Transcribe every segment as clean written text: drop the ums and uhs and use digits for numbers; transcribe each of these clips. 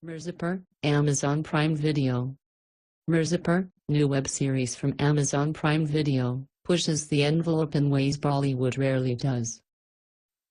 Mirzapur, Amazon Prime Video. Mirzapur, new web series from Amazon Prime Video, pushes the envelope in ways Bollywood rarely does.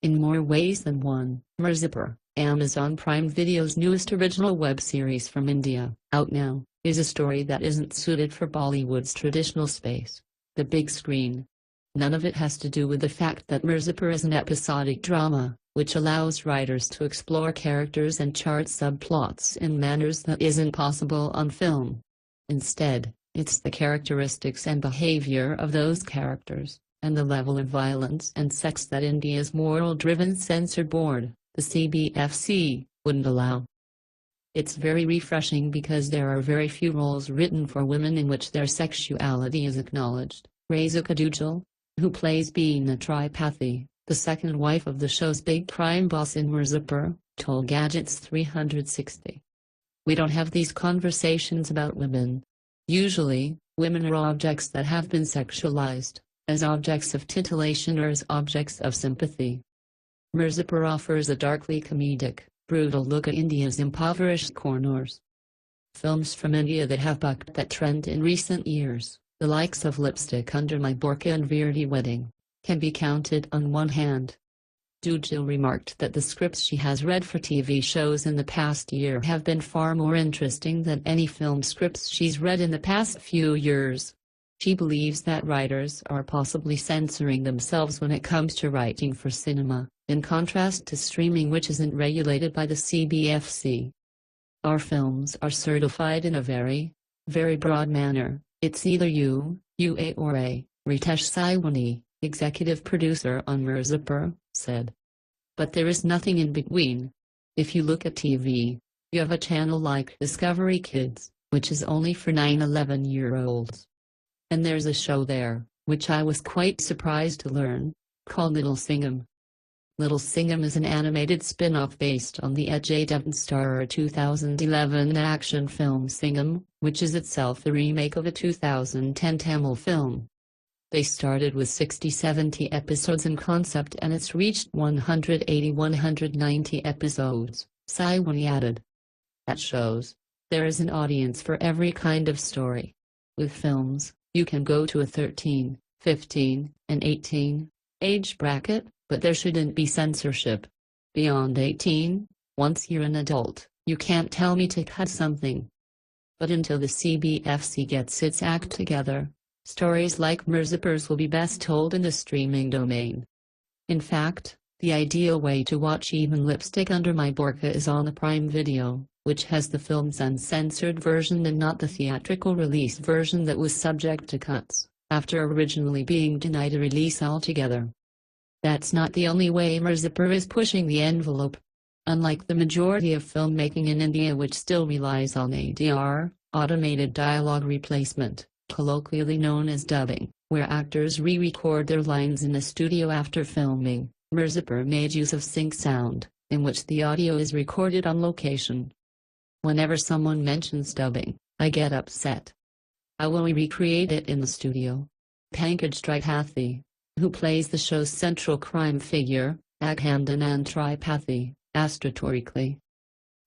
In more ways than one, Mirzapur, Amazon Prime Video's newest original web series from India, out now, is a story that isn't suited for Bollywood's traditional space, the big screen. None of it has to do with the fact that Mirzapur is an episodic drama, which allows writers to explore characters and chart subplots in manners that isn't possible on film. Instead, it's the characteristics and behavior of those characters, and the level of violence and sex that India's moral-driven censor board, the CBFC, wouldn't allow. It's very refreshing because there are very few roles written for women in which their sexuality is acknowledged. Razika Dujal, who plays Beena Tripathi, the second wife of the show's big crime boss in Mirzapur, told Gadgets 360. "We don't have these conversations about women. Usually, women are objects that have been sexualized, as objects of titillation or as objects of sympathy." Mirzapur offers a darkly comedic, brutal look at India's impoverished corners. Films from India that have bucked that trend in recent years, the likes of Lipstick Under My Burqa and Veerdi Wedding, can be counted on one hand. Dujal remarked that the scripts she has read for TV shows in the past year have been far more interesting than any film scripts she's read in the past few years. She believes that writers are possibly censoring themselves when it comes to writing for cinema, in contrast to streaming, which isn't regulated by the CBFC. "Our films are certified in a very, very broad manner. It's either UA or A," Ritesh Saiwani, executive producer on Mirzapur, said. "But there is nothing in between. If you look at TV, you have a channel like Discovery Kids, which is only for 9-11-year-olds. And there's a show there, which I was quite surprised to learn, called Little Singham. Little Singham is an animated spin-off based on the Ajay Devgn-starrer 2011 action film Singham, which is itself a remake of a 2010 Tamil film. They started with 60-70 episodes in concept and it's reached 180-190 episodes," Saiwani added. "That shows there is an audience for every kind of story. With films, you can go to a 13, 15, and 18 age bracket, but there shouldn't be censorship. Beyond 18, once you're an adult, you can't tell me to cut something." But until the CBFC gets its act together, stories like Mirzapur's will be best told in the streaming domain. In fact, the ideal way to watch even Lipstick Under My Burqa is on the Prime Video, which has the film's uncensored version and not the theatrical release version that was subject to cuts, after originally being denied a release altogether. That's not the only way Mirzapur is pushing the envelope. Unlike the majority of filmmaking in India, which still relies on ADR, automated dialogue replacement, colloquially known as dubbing, where actors re-record their lines in a studio after filming, Mirzapur made use of sync sound, in which the audio is recorded on location. "Whenever someone mentions dubbing, I get upset. I will recreate it in the studio." Pankaj Tripathi, who plays the show's central crime figure, Aghandanand Tripathi, asked rhetorically.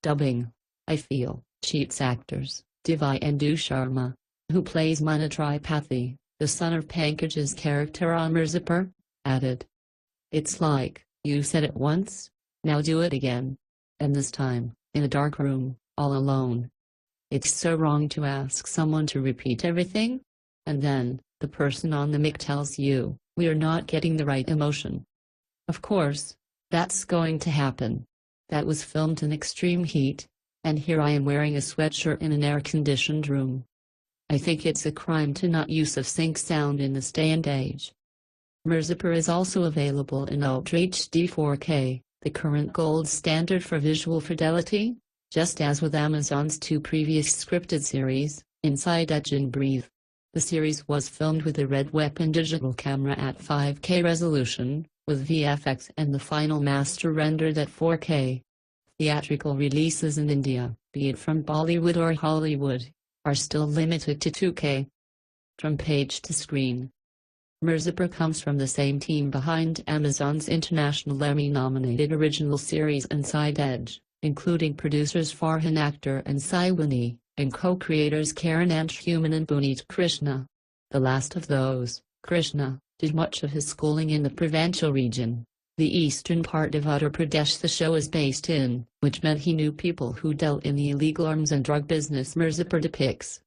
"Dubbing, I feel, cheats actors," Divyendu Sharma, who plays Mana Tripathi, the son of Pankaj's character on Mirzapur, added. "It's like, you said it once, now do it again. And this time, in a dark room, all alone. It's so wrong to ask someone to repeat everything. And then, the person on the mic tells you, we are not getting the right emotion. Of course, that's going to happen. That was filmed in extreme heat, and here I am wearing a sweatshirt in an air-conditioned room. I think it's a crime to not use of sync sound in this day and age." Mirzapur is also available in Ultra HD 4K, the current gold standard for visual fidelity, just as with Amazon's two previous scripted series, Inside Edge and Breathe. The series was filmed with a Red Weapon digital camera at 5K resolution, with VFX and the final master rendered at 4K. Theatrical releases in India, be it from Bollywood or Hollywood, are still limited to 2K. From page to screen. Mirzapur comes from the same team behind Amazon's international Emmy-nominated original series Inside Edge, including producers Farhan Akhtar and Saiwani, and co-creators Karan Anshuman and Puneet Krishna. The last of those, Krishna, did much of his schooling in the Provincial region, the eastern part of Uttar Pradesh the show is based in, which meant he knew people who dealt in the illegal arms and drug business Mirzapur depicts.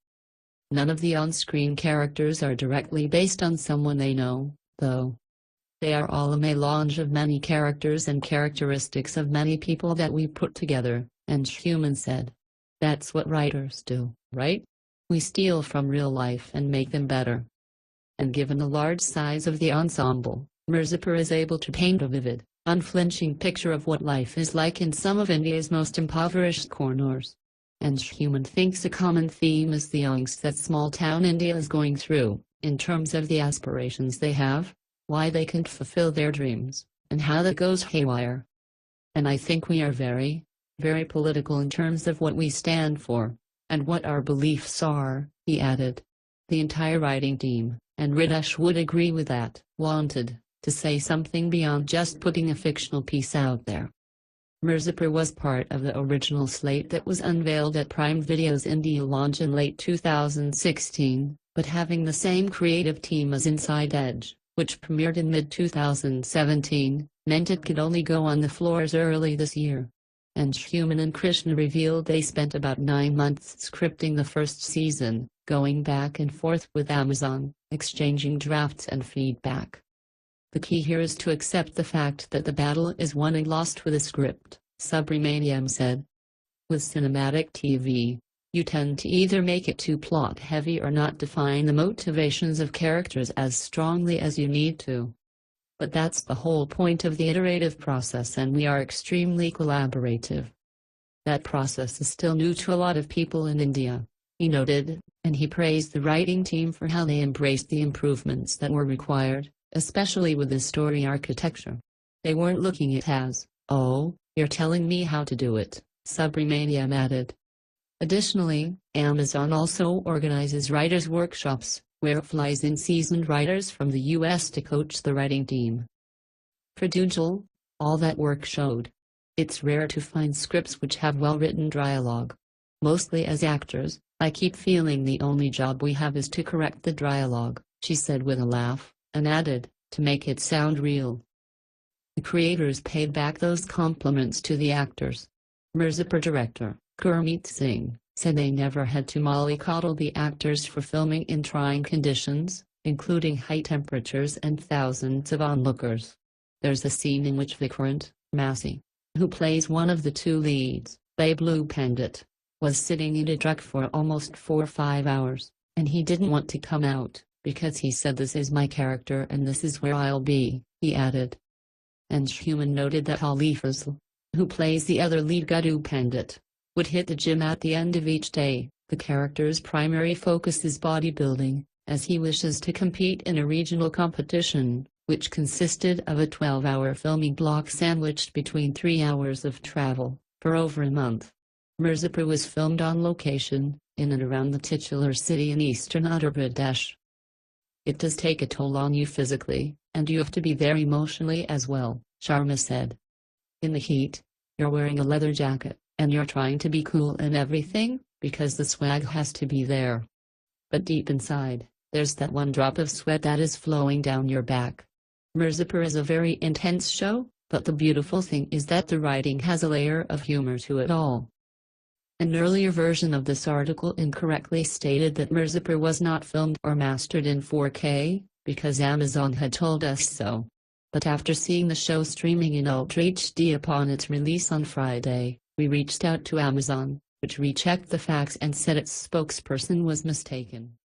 None of the on-screen characters are directly based on someone they know, though. They are all a melange of many characters and characteristics of many people that we put together, Anshuman said. That's what writers do, right? We steal from real life and make them better. And given the large size of the ensemble, Mirzapur is able to paint a vivid, unflinching picture of what life is like in some of India's most impoverished corners. Anshuman thinks a common theme is the angst that small-town India is going through, in terms of the aspirations they have, why they can't fulfill their dreams, and how that goes haywire. And I think we are very, very political in terms of what we stand for, and what our beliefs are, he added. The entire writing team, and Ridesh would agree with that, wanted to say something beyond just putting a fictional piece out there. Mirzapur was part of the original slate that was unveiled at Prime Video's India launch in late 2016, but having the same creative team as Inside Edge, which premiered in mid-2017, meant it could only go on the floors early this year. Anshuman and Krishna revealed they spent about 9 months scripting the first season, going back and forth with Amazon, exchanging drafts and feedback. The key here is to accept the fact that the battle is won and lost with a script, Subramaniam said. With cinematic TV, you tend to either make it too plot-heavy or not define the motivations of characters as strongly as you need to. But that's the whole point of the iterative process, and we are extremely collaborative. That process is still new to a lot of people in India, he noted, and he praised the writing team for how they embraced the improvements that were required, especially with the story architecture. They weren't looking at it as, oh, you're telling me how to do it, Subramaniam added. Additionally, Amazon also organizes writers' workshops, where it flies in seasoned writers from the US to coach the writing team. For Dujal, all that work showed. It's rare to find scripts which have well-written dialogue. Mostly as actors, I keep feeling the only job we have is to correct the dialogue, she said with a laugh, and added, to make it sound real. The creators paid back those compliments to the actors. Mirzapur director, Gurmeet Singh, said they never had to mollycoddle the actors for filming in trying conditions, including high temperatures and thousands of onlookers. There's a scene in which Vikrant Massey, who plays one of the two leads, Bablu Pandit, was sitting in a truck for almost 4 or 5 hours, and he didn't want to come out, because he said this is my character and this is where I'll be, he added. Anshuman noted that Ali Fazl, who plays the other lead Gudu Pandit, would hit the gym at the end of each day. The character's primary focus is bodybuilding, as he wishes to compete in a regional competition, which consisted of a 12-hour filming block sandwiched between 3 hours of travel, for over a month. Mirzapur was filmed on location, in and around the titular city in eastern Uttar Pradesh. It does take a toll on you physically, and you have to be very emotionally as well, Sharma said. In the heat, you're wearing a leather jacket, and you're trying to be cool and everything, because the swag has to be there. But deep inside, there's that one drop of sweat that is flowing down your back. Mirzapur is a very intense show, but the beautiful thing is that the writing has a layer of humor to it all. An earlier version of this article incorrectly stated that Mirzapur was not filmed or mastered in 4K, because Amazon had told us so. But after seeing the show streaming in Ultra HD upon its release on Friday, we reached out to Amazon, which rechecked the facts and said its spokesperson was mistaken.